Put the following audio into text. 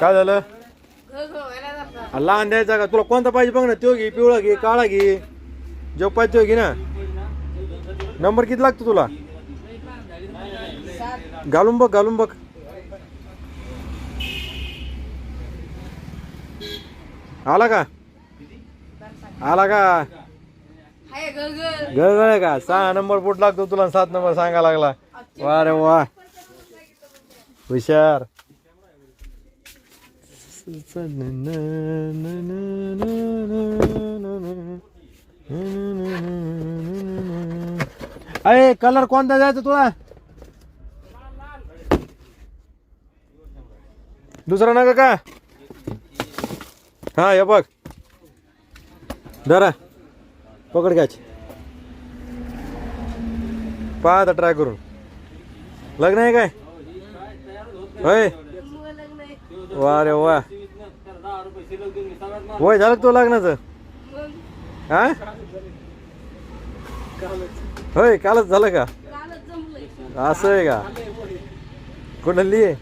काय झालं? लहान द्यायचा का तुला? कोणता पाहिजे बघ ना. तो घे, पिवळा घे, काळा घे, जो पाहिजे तो घे ना. नंबर किती लागतो तुला? घालून बघ, घालून बघ. आला का? आला का? गळगळ आहे का? 6 नंबर बोट लागतो तुला, 7 नंबर सांगा लागला. वा रे वा, हुशार. अरे कलर कोणता द्यायचा तुला? दुसरा नका का? हा, हे बघ, धरा, पकड घ्यायची. पहा आता ट्राय करून. लग्न आहे काय? होय, वा रे वा. होय, झालं तो लग्नाचं? हा, होय, कालच झालं का? असं आहे का? कुठली आहे?